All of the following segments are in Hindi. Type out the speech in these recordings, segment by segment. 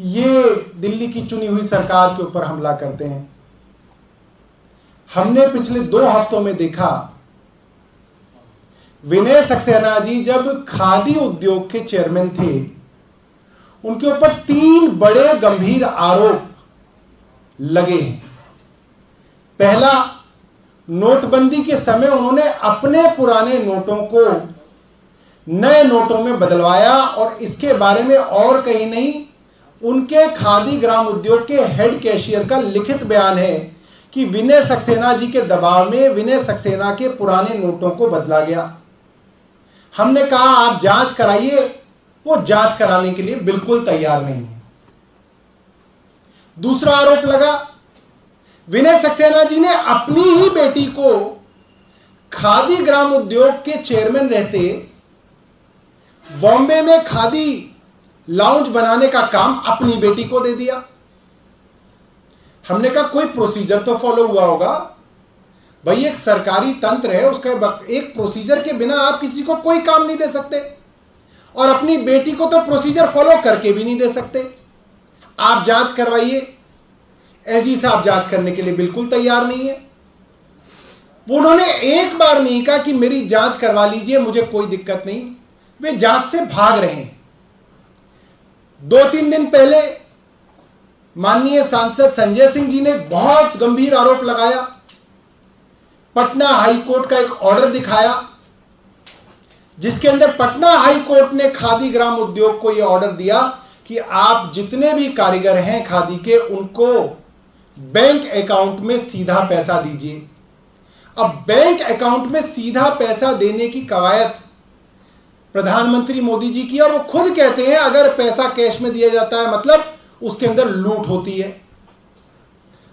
ये दिल्ली की चुनी हुई सरकार के ऊपर हमला करते हैं। हमने पिछले 2 हफ्तों में देखा, विनय सक्सेना जी जब खादी उद्योग के चेयरमैन थे, उनके ऊपर 3 बड़े गंभीर आरोप लगे हैं। पहला, नोटबंदी के समय उन्होंने अपने पुराने नोटों को नए नोटों में बदलवाया, और इसके बारे में और कहीं नहीं, उनके खादी ग्राम उद्योग के हेड कैशियर का लिखित बयान है कि विनय सक्सेना जी के दबाव में विनय सक्सेना के पुराने नोटों को बदला गया। हमने कहा आप जांच कराइए, वो जांच कराने के लिए बिल्कुल तैयार नहीं है। दूसरा आरोप लगा, विनय सक्सेना जी ने अपनी ही बेटी को खादी ग्राम उद्योग के चेयरमैन रहते बॉम्बे में खादी लाउंज बनाने का काम अपनी बेटी को दे दिया। हमने कहा कोई प्रोसीजर तो फॉलो हुआ होगा भाई, एक सरकारी तंत्र है, उसका एक प्रोसीजर के बिना आप किसी को कोई काम नहीं दे सकते, और अपनी बेटी को तो प्रोसीजर फॉलो करके भी नहीं दे सकते। आप जांच करवाइए। एलजी साहब जांच करने के लिए बिल्कुल तैयार नहीं है। उन्होंने एक बार नहीं कहा कि मेरी जांच करवा लीजिए, मुझे कोई दिक्कत नहीं। वे जांच से भाग रहे हैं। 2-3 दिन पहले माननीय सांसद संजय सिंह जी ने बहुत गंभीर आरोप लगाया। पटना हाई कोर्ट का एक ऑर्डर दिखाया, जिसके अंदर पटना हाई कोर्ट ने खादी ग्राम उद्योग को यह ऑर्डर दिया कि आप जितने भी कारीगर हैं खादी के, उनको बैंक अकाउंट में सीधा पैसा दीजिए। अब बैंक अकाउंट में सीधा पैसा देने की कवायद प्रधानमंत्री मोदी जी की, और वो खुद कहते हैं अगर पैसा कैश में दिया जाता है मतलब उसके अंदर लूट होती है।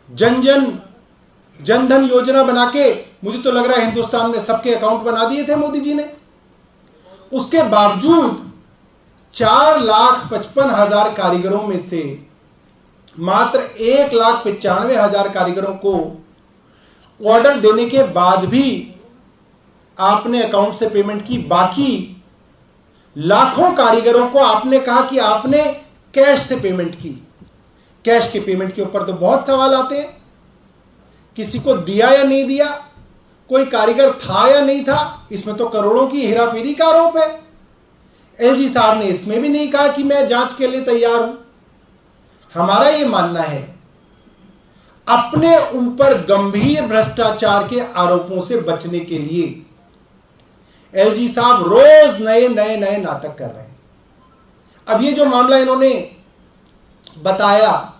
जन धन योजना बना के मुझे तो लग रहा है हिंदुस्तान में सबके अकाउंट बना दिए थे मोदी जी ने। उसके बावजूद 4,55,000 कारीगरों में से मात्र 1,95,000 कारीगरों को ऑर्डर देने के बाद भी आपने अकाउंट से पेमेंट की। बाकी लाखों कारीगरों को आपने कहा कि आपने कैश से पेमेंट की। कैश के पेमेंट के ऊपर तो बहुत सवाल आते हैं, किसी को दिया या नहीं दिया, कोई कारीगर था या नहीं था, इसमें तो करोड़ों की हेराफेरी का आरोप है। एलजी साहब ने इसमें भी नहीं कहा कि मैं जांच के लिए तैयार हूं। हमारा यह मानना है, अपने ऊपर गंभीर भ्रष्टाचार के आरोपों से बचने के लिए एलजी साहब रोज नए नाटक कर रहे हैं। अब ये जो मामला इन्होंने बताया,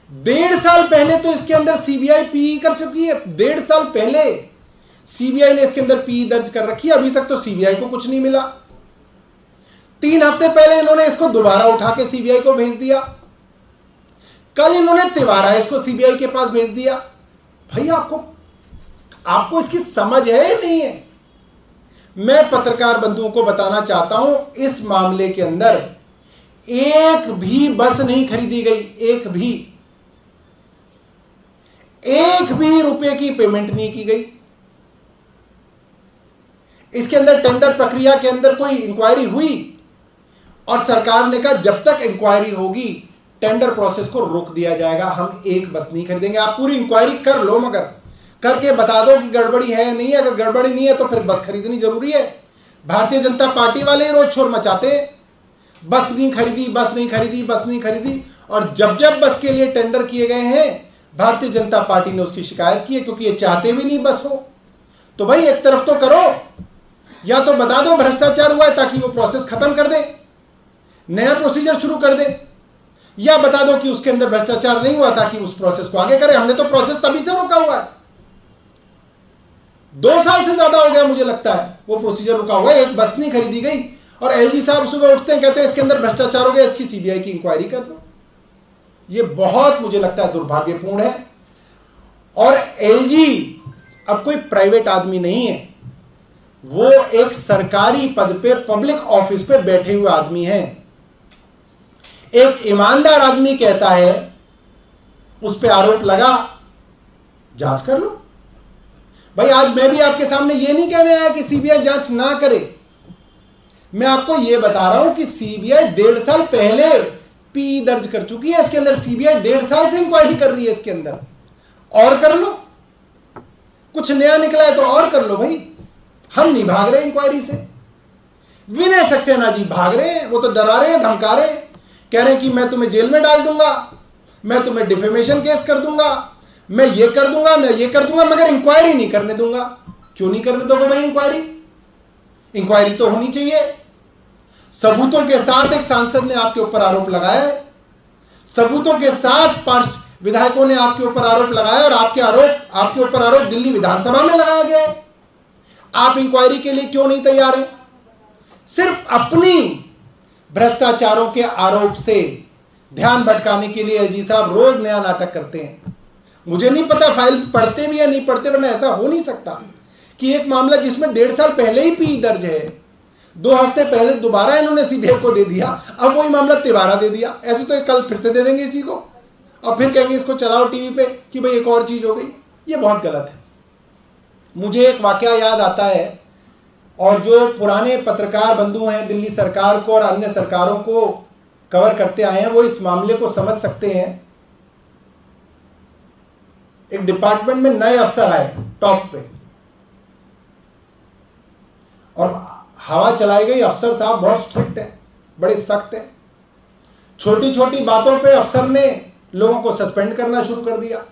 1.5 साल पहले तो इसके अंदर सीबीआई पीई कर चुकी है। 1.5 साल पहले सीबीआई ने इसके अंदर पीई दर्ज कर रखी है। अभी तक तो सीबीआई को कुछ नहीं मिला। 3 हफ्ते पहले इन्होंने इसको दोबारा उठा के सीबीआई को भेज दिया। कल इन्होंने तिवारा इसको सीबीआई के पास भेज दिया। भाई आपको इसकी समझ है या नहीं है? मैं पत्रकार बंधुओं को बताना चाहता हूं, इस मामले के अंदर एक भी बस नहीं खरीदी गई, एक भी रुपए की पेमेंट नहीं की गई। इसके अंदर टेंडर प्रक्रिया के अंदर कोई इंक्वायरी हुई और सरकार ने कहा जब तक इंक्वायरी होगी टेंडर प्रोसेस को रोक दिया जाएगा, हम एक बस नहीं खरीदेंगे। आप पूरी इंक्वायरी कर लो, मगर करके बता दो कि गड़बड़ी है या नहीं है। अगर गड़बड़ी नहीं है तो फिर बस खरीदनी जरूरी है। भारतीय जनता पार्टी वाले रोज शोर मचाते हैं, बस नहीं खरीदी, और जब बस के लिए टेंडर किए गए हैं भारतीय जनता पार्टी ने उसकी शिकायत की है, क्योंकि ये चाहते भी नहीं बस हो। तो भाई एक तरफ तो करो, या तो बता दो भ्रष्टाचार हुआ है ताकि वो प्रोसेस खत्म कर दे, नया प्रोसीजर शुरू कर दे, या बता दो कि उसके अंदर भ्रष्टाचार नहीं हुआ ताकि उस प्रोसेस को आगे करें। हमने तो प्रोसेस तभी से रोका हुआ है, 2 साल से ज्यादा हो गया मुझे लगता है वो प्रोसीजर रुका हुआ है। एक बस नहीं खरीदी गई और एलजी साहब सुबह उठते हैं कहते हैं इसके अंदर भ्रष्टाचार हो गया, इसकी सीबीआई की इंक्वायरी कर दो। ये बहुत मुझे लगता है दुर्भाग्यपूर्ण है। और एलजी अब कोई प्राइवेट आदमी नहीं है, वो एक सरकारी पद पे, पब्लिक ऑफिस पे बैठे हुए आदमी हैं। एक ईमानदार आदमी कहता है उस पे आरोप लगा, जांच कर लो। भाई आज मैं भी आपके सामने ये नहीं कहने आया कि सीबीआई जांच ना करे, मैं आपको ये बता रहा हूं कि सीबीआई 1.5 साल पहले पी दर्ज कर चुकी है इसके अंदर। सीबीआई 1.5 साल से इंक्वायरी कर रही है इसके अंदर, और कर लो, कुछ नया निकला है तो और कर लो भाई। हम नहीं भाग रहे इंक्वायरी से। विनय सक्सेना जी भाग रहे हैं, वो तो डरा रहे हैं, धमका रहे हैं, कह रहे हैं कि मैं तुम्हें जेल में डाल दूंगा, मैं तुम्हें डिफेमेशन केस कर दूंगा, मैं ये कर दूंगा, मैं ये कर दूंगा, मगर इंक्वायरी नहीं करने दूंगा। क्यों नहीं करने दोगे भाई इंक्वायरी? इंक्वायरी तो होनी चाहिए। सबूतों के साथ एक सांसद ने आपके ऊपर आरोप लगाया है, सबूतों के साथ 5 विधायकों ने आपके ऊपर आरोप लगाया, और आपके ऊपर आरोप दिल्ली विधानसभा में लगाया गया है। आप इंक्वायरी के लिए क्यों नहीं तैयार हैं? सिर्फ अपनी भ्रष्टाचारों के आरोप से ध्यान भटकाने के लिए एलजी साहब रोज नया नाटक करते हैं। मुझे नहीं पता फाइल पढ़ते भी या नहीं पढ़ते, वरना ऐसा हो नहीं सकता कि एक मामला जिसमें 1.5 साल पहले ही पी दर्ज है, 2 हफ्ते पहले दोबारा इन्होंने सीबीआई को दे दिया, अब वही मामला तिवारा दे दिया। ऐसे तो कल फिर से दे देंगे इसी को, और फिर कहेंगे इसको चलाओ टीवी पे कि भाई एक और चीज हो गई। ये बहुत गलत है। मुझे एक वाकया याद आता है, और जो पुराने पत्रकार बंधु हैं, दिल्ली सरकार को और अन्य सरकारों को कवर करते आए हैं, वो इस मामले को समझ सकते हैं। एक डिपार्टमेंट में नए अफसर आए टॉप पे, और हवा चलाई गई। अफसर साहब बहुत स्ट्रिक्ट है, बड़े सख्त है। छोटी छोटी बातों पे अफसर ने लोगों को सस्पेंड करना शुरू कर दिया।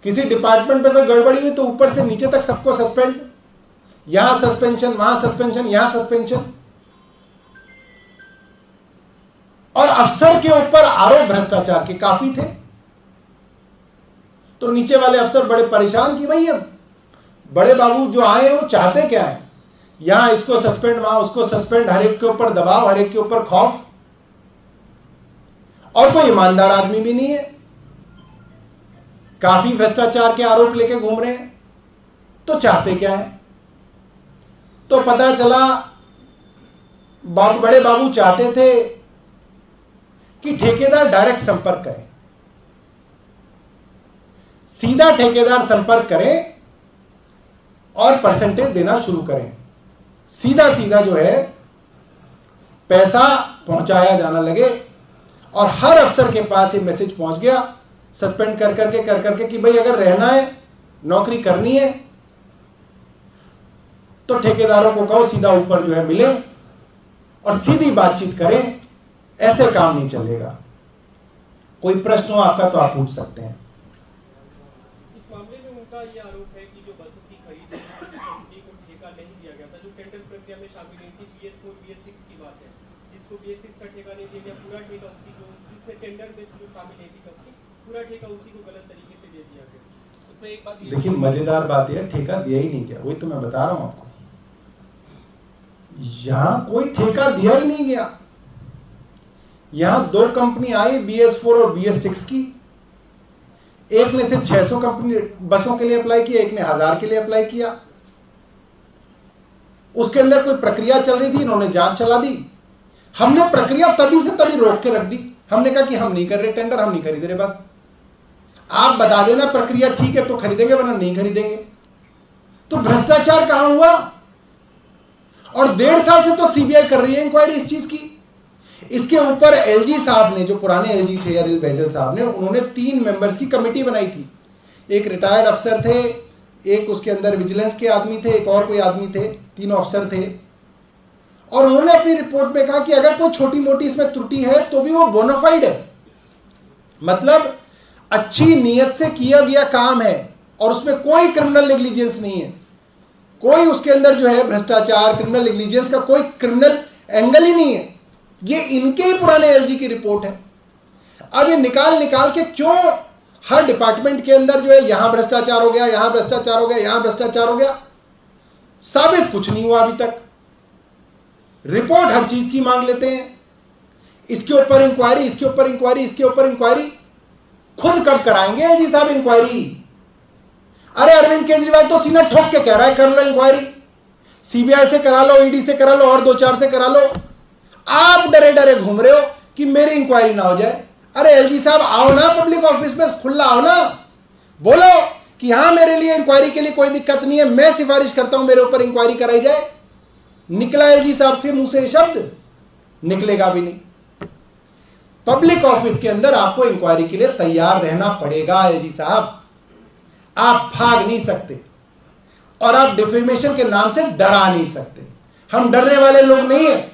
किसी डिपार्टमेंट पे कोई गड़बड़ी हुई तो ऊपर से नीचे तक सबको सस्पेंड, यहां सस्पेंशन, वहां सस्पेंशन, यहां सस्पेंशन, और अफसर के ऊपर आरोप भ्रष्टाचार के काफी थे। तो नीचे वाले अफसर बड़े परेशान कि भाई ये बड़े बाबू जो आए हैं वो चाहते क्या है, यहां इसको सस्पेंड, वहां उसको सस्पेंड, हर एक के ऊपर दबाव, हर एक के ऊपर खौफ, और कोई ईमानदार आदमी भी नहीं है, काफी भ्रष्टाचार के आरोप लेके घूम रहे हैं। तो चाहते क्या है? तो पता चला बड़े बाबू चाहते थे कि ठेकेदार डायरेक्ट संपर्क करें, सीधा ठेकेदार संपर्क करें और परसेंटेज देना शुरू करें। सीधा सीधा जो है पैसा पहुंचाया जाना लगे, और हर अफसर के पास ये मैसेज पहुंच गया सस्पेंड कर करके कि भाई अगर रहना है, नौकरी करनी है, तो ठेकेदारों को कहो सीधा ऊपर जो है मिले और सीधी बातचीत करें। ऐसे काम नहीं चलेगा। कोई प्रश्न हो आपका तो आप पूछ सकते हैं। इस मामले में उनका ये आरोप है कि जो बसों की खरीद कंपनी को ठेका नहीं दिया गया था, जो टेंडर प्रक्रिया में शामिल नहीं थी। BS4 BS6 की बात है, जिसको BS6 का ठेका नहीं दिया गया, पूरा ठेका उसी को, जिसमें टेंडर में जो शामिल नहीं थी कंपनी, पूरा ठेका उसी को गलत तरीके से दे दिया गया। इसमें एक बात देखिए, मजेदार बात यह ठेका दिया ही नहीं गया, वही तो मैं बता रहा हूं आपको। यहां कोई ठेका दिया ही नहीं गया। यहां 2 कंपनी आई, BS4 और BS6 की। एक ने सिर्फ 600 कंपनी बसों के लिए अप्लाई किया, एक ने 1000 के लिए अप्लाई किया। उसके अंदर कोई प्रक्रिया चल रही थी, इन्होंने जांच चला दी। हमने प्रक्रिया तभी से तभी रोक के रख दी। हमने कहा कि हम नहीं कर रहे टेंडर, हम नहीं खरीद रहे, बस आप बता देना प्रक्रिया ठीक है तो खरीदेंगे, वरना नहीं खरीदेंगे। तो भ्रष्टाचार कहां हुआ? और 1.5 साल से तो सीबीआई कर रही है इंक्वायरी इस चीज की। इसके ऊपर एलजी साहब ने, जो पुराने एलजी थे अनिल बैजल साहब ने, उन्होंने 3 मेंबर्स की कमेटी बनाई थी। एक रिटायर्ड अफसर थे, एक उसके अंदर विजिलेंस के आदमी थे, एक और कोई आदमी थे, 3 अफसर थे। और उन्होंने अपनी रिपोर्ट में कहा कि अगर कोई छोटी मोटी इसमें त्रुटि है तो भी वो बोनाफाइड है, मतलब अच्छी नीयत से किया गया काम है और उसमें कोई क्रिमिनल नेग्लिजेंस नहीं है, कोई उसके अंदर जो है भ्रष्टाचार, क्रिमिनल नेग्लिजेंस का कोई क्रिमिनल एंगल ही नहीं है। ये इनके ही पुराने एलजी की रिपोर्ट है। अब ये निकाल के क्यों हर डिपार्टमेंट के अंदर जो है यहां भ्रष्टाचार हो गया, यहां भ्रष्टाचार हो गया, यहां भ्रष्टाचार हो गया, साबित कुछ नहीं हुआ अभी तक। रिपोर्ट हर चीज की मांग लेते हैं, इसके ऊपर इंक्वायरी, इसके ऊपर इंक्वायरी, इसके ऊपर इंक्वायरी। खुद कब कराएंगे एलजी साहब इंक्वायरी? अरे अरविंद केजरीवाल तो सीना ठोक के कह रहा है कर लो इंक्वायरी, सीबीआई से करा लो, ईडी से करा लो, और 2-4 से करा लो। आप डरे डरे घूम रहे हो कि मेरी इंक्वायरी ना हो जाए। अरे एलजी साहब आओ ना पब्लिक ऑफिस में, खुला आओ ना, बोलो कि हाँ मेरे लिए इंक्वायरी के लिए कोई दिक्कत नहीं है, मैं सिफारिश करता हूं मेरे ऊपर इंक्वायरी कराई जाए। निकला एलजी साहब से मुंह से शब्द? निकलेगा भी नहीं। पब्लिक ऑफिस के अंदर आपको इंक्वायरी के लिए तैयार रहना पड़ेगा एजी साहब, आप भाग नहीं सकते और आप डिफेमेशन के नाम से डरा नहीं सकते। हम डरने वाले लोग नहीं है,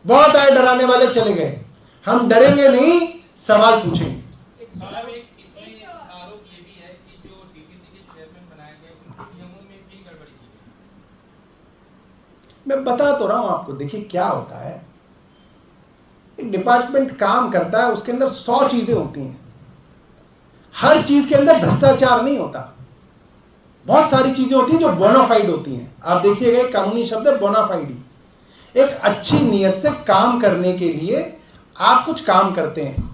बहुत आए डराने वाले चले गए, हम डरेंगे नहीं, सवाल पूछेंगे। साहब एक इसमें आरोप ये भी है कि जो डीटीसी के चेयरमैन बनाए गए उनके नियमों में भी गड़बड़ी की गई। मैं बता तो रहा हूं आपको, देखिए क्या होता है, एक डिपार्टमेंट काम करता है, उसके अंदर 100 चीजें होती हैं, हर चीज के अंदर भ्रष्टाचार नहीं होता, बहुत सारी चीजें होती हैं जो बोनाफाइड होती हैं। आप देखिएगा एक कानूनी शब्द है बोनाफाइडी, एक अच्छी नीयत से काम करने के लिए आप कुछ काम करते हैं,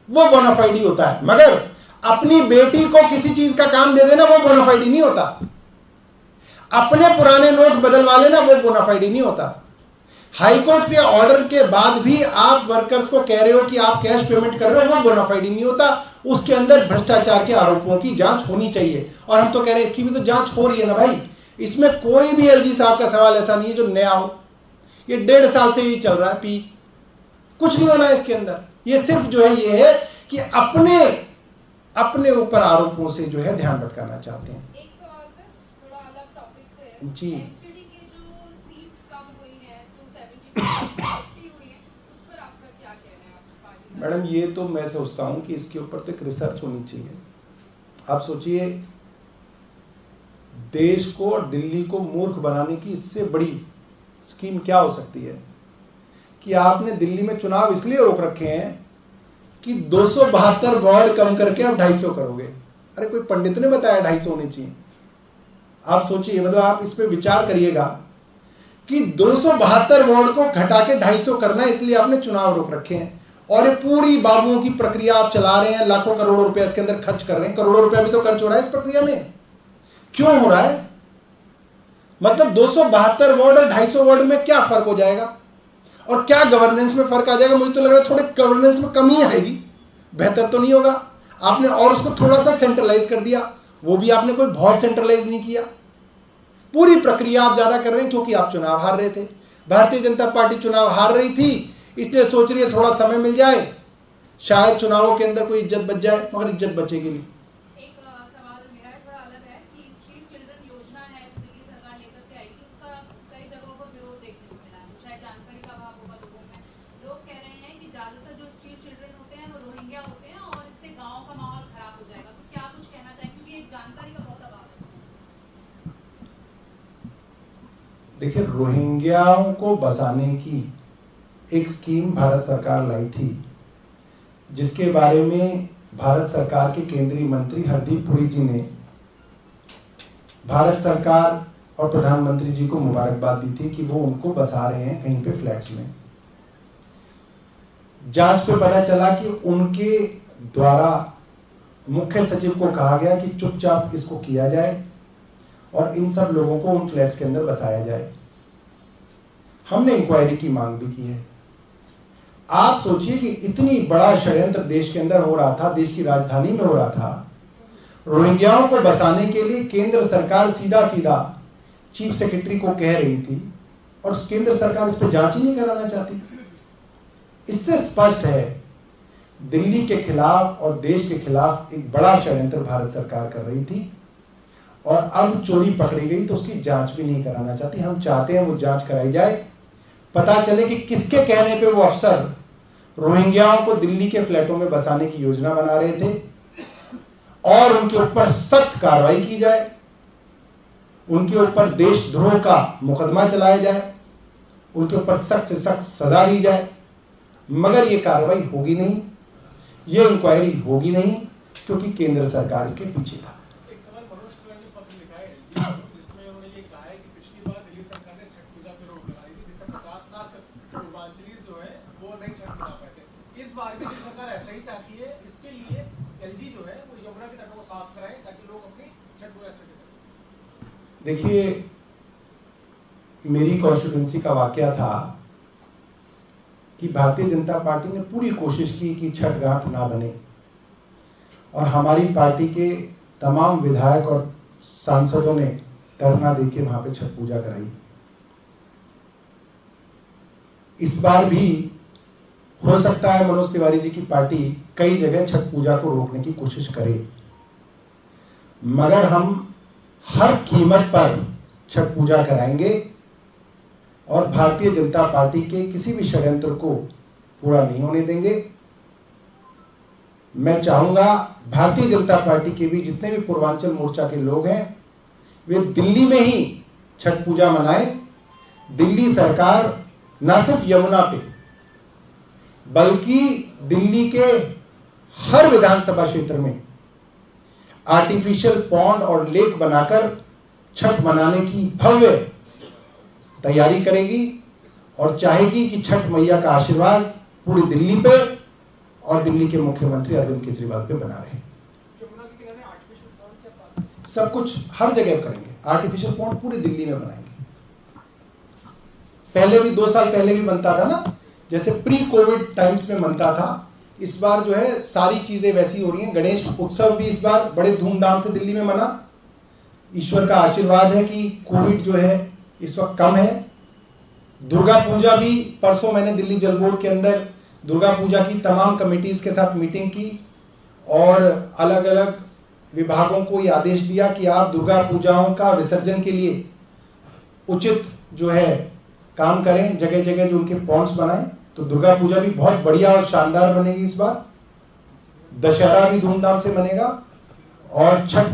वो बोनाफाइडी होता है। मगर अपनी बेटी को किसी चीज का काम दे देना वो बोनाफाइडी नहीं होता, अपने पुराने नोट बदलवा लेना वो बोनाफाइडी नहीं होता। हाईकोर्ट के ऑर्डर के बाद भी आप वर्कर्स को कह रहे हो कि आप कैश पेमेंट कर रहे हो, वो बोनाफाइडी नहीं होता, उसके अंदर भ्रष्टाचार के आरोपों की जांच होनी चाहिए। और हम तो कह रहे हैं इसकी भी तो जांच हो रही है ना भाई, इसमें कोई भी एलजी साहब का सवाल ऐसा नहीं है जो नया हो, ये 1.5 साल से ही चल रहा है, पी कुछ नहीं होना है इसके अंदर। ये सिर्फ जो है ये है कि अपने ऊपर आरोपों से जो है ध्यान भटकाना चाहते हैं। एक सवाल सर, थोड़ा अलग टॉपिक से। जी। एमसीडी के जो सीट्स कम हुई हैं, 270 हुई हैं, उस पर आपका क्या कहना है आपकी पार्टी का? मैडम ये तो मैं सोचता हूं कि इसके ऊपर तो एक रिसर्च होनी चाहिए। आप सोचिए, देश को और दिल्ली को मूर्ख बनाने की इससे बड़ी स्कीम क्या हो सकती है कि आपने दिल्ली में चुनाव इसलिए रोक रखे हैं कि 272 वार्ड कम करके आप 250 करोगे। अरे कोई पंडित ने बताया 250 होने चाहिए? आप सोचिए, मतलब आप इस पे विचार करिएगा कि 272 वार्ड को घटा के 250 करना है, इसलिए आपने चुनाव रोक रखे हैं। और ये पूरी बाबुओं की प्रक्रिया आप चला रहे हैं, लाखों करोड़ों रुपए इसके अंदर खर्च कर रहे हैं, करोड़ों रुपया भी तो खर्च हो रहा है इस प्रक्रिया में। क्यों हो रहा है? मतलब 272 वार्ड और 250 वार्ड में क्या फर्क हो जाएगा और क्या गवर्नेंस में फर्क आ जाएगा? मुझे तो लग रहा है थोड़े गवर्नेंस में कमी आएगी, बेहतर तो नहीं होगा। आपने और उसको थोड़ा सा सेंट्रलाइज कर दिया, वो भी आपने कोई बहुत सेंट्रलाइज नहीं किया। पूरी प्रक्रिया आप ज्यादा कर रहे हैं क्योंकि आप चुनाव हार रहे थे। भारतीय जनता पार्टी चुनाव हार रही थी, इसलिए सोच रही है थोड़ा समय मिल जाए, शायद चुनावों के अंदर कोई इज्जत बच जाए, मगर इज्जत बचेगी नहीं। एक सवाल मेरा थोड़ा अलग है कि स्ट्रीट चिल्ड्रन योजना है जो दिल्ली सरकार लेकर के आई थी, उसका कई जगहों पर विरोध देखने को मिला है। शायद जानकारी का अभाव होगा लोगों में। लोग कह रहे हैं कि ज्यादातर जो स्ट्रीट चिल्ड्रन होते हैं वो रोहिंग्या होते हैं और इससे गाँव का माहौल खराब हो जाएगा। तो क्या कुछ कहना चाहिए, क्योंकि एक जानकारी का बहुत अभाव है। देखिए, रोहिंग्याओं को बसाने की एक स्कीम भारत सरकार लाई थी, जिसके बारे में भारत सरकार के केंद्रीय मंत्री हरदीप पुरी जी ने भारत सरकार और प्रधानमंत्री जी को मुबारकबाद दी थी कि वो उनको बसा रहे हैं कहीं पे फ्लैट्स में। जांच पे पता चला कि उनके द्वारा मुख्य सचिव को कहा गया कि चुपचाप इसको किया जाए और इन सब लोगों को उन फ्लैट्स के अंदर बसाया जाए। हमने इंक्वायरी की मांग भी की है। आप सोचिए कि इतनी बड़ा षड्यंत्र देश के अंदर हो रहा था, देश की राजधानी में हो रहा था, रोहिंग्याओं को बसाने के लिए केंद्र सरकार सीधा सीधा चीफ सेक्रेटरी को कह रही थी और केंद्र सरकार इस पर जांच ही नहीं कराना चाहती। इससे स्पष्ट है दिल्ली के खिलाफ और देश के खिलाफ एक बड़ा षड्यंत्र भारत सरकार कर रही थी और अब चोरी पकड़ी गई तो उसकी जांच भी नहीं कराना चाहती। हम चाहते हैं वो जांच कराई जाए, पता चले कि किसके कहने पे वो अफसर रोहिंग्याओं को दिल्ली के फ्लैटों में बसाने की योजना बना रहे थे और उनके ऊपर सख्त कार्रवाई की जाए, उनके ऊपर देशद्रोह का मुकदमा चलाया जाए, उनके ऊपर सख्त से सख्त सजा दी जाए। मगर ये कार्रवाई होगी नहीं, ये इंक्वायरी होगी नहीं, क्योंकि केंद्र सरकार इसके पीछे था। एक सवाल मनोज तिवारी ने पत्र लिखा है एलजी को, जिसमें उन्होंने ये कहा है कि पिछली बार दिल्ली सरकार ने छठ पूजा पे रोक लगाई थी, जिससे 50 लाख पूर्वांचली जो है वो नहीं छठ मना पाए थे। इस बार भी दिल्ली सरकार ऐसा ही चाहती है, इसके लिए एलजी जो है वो यमुना के तटों को साफ कराए ताकि लोग अपनी छठ पूजा अच्छे से करें। देखिए, मेरी कॉन्स्टिट्यूंसी का वाकया था कि भारतीय जनता पार्टी ने पूरी कोशिश की कि छठ घाट ना बने और हमारी पार्टी के तमाम विधायक और सांसदों ने धरना देके वहां पे छठ पूजा कराई। इस बार भी हो सकता है मनोज तिवारी जी की पार्टी कई जगह छठ पूजा को रोकने की कोशिश करे, मगर हम हर कीमत पर छठ पूजा कराएंगे और भारतीय जनता पार्टी के किसी भी षड्यंत्र को पूरा नहीं होने देंगे। मैं चाहूंगा भारतीय जनता पार्टी के भी जितने भी पूर्वांचल मोर्चा के लोग हैं वे दिल्ली में ही छठ पूजा मनाएं। दिल्ली सरकार न सिर्फ यमुना पे बल्कि दिल्ली के हर विधानसभा क्षेत्र में आर्टिफिशियल पॉन्ड और लेक बनाकर छठ मनाने की भव्य तैयारी करेगी और चाहेगी कि छठ मैया का आशीर्वाद पूरी दिल्ली पे और दिल्ली के मुख्यमंत्री अरविंद केजरीवाल पे बना रहे। सब कुछ हर जगह करेंगे, आर्टिफिशियल पॉन्ड पूरी दिल्ली में बनाएंगे। पहले भी 2 साल पहले भी बनता था ना, जैसे प्री कोविड टाइम्स में बनता था। इस बार जो है सारी चीजें वैसी हो रही हैं। गणेश उत्सव भी इस बार बड़े धूमधाम से दिल्ली में मना। ईश्वर का आशीर्वाद है कि कोविड जो है इस वक्त कम है। दुर्गा पूजा भी परसों मैंने दिल्ली जल बोर्ड के अंदर दुर्गा पूजा की तमाम कमेटीज के साथ मीटिंग की और अलग अलग विभागों को ये आदेश दिया कि आप दुर्गा पूजाओं का विसर्जन के लिए उचित जो है काम करें, जगह जगह जो उनके पॉन्ड्स बनाएं। तो दुर्गा पूजा भी बहुत बढ़िया और शानदार बनेगी इस बार। दशहरा भी धूमधाम से बनेगा और छठ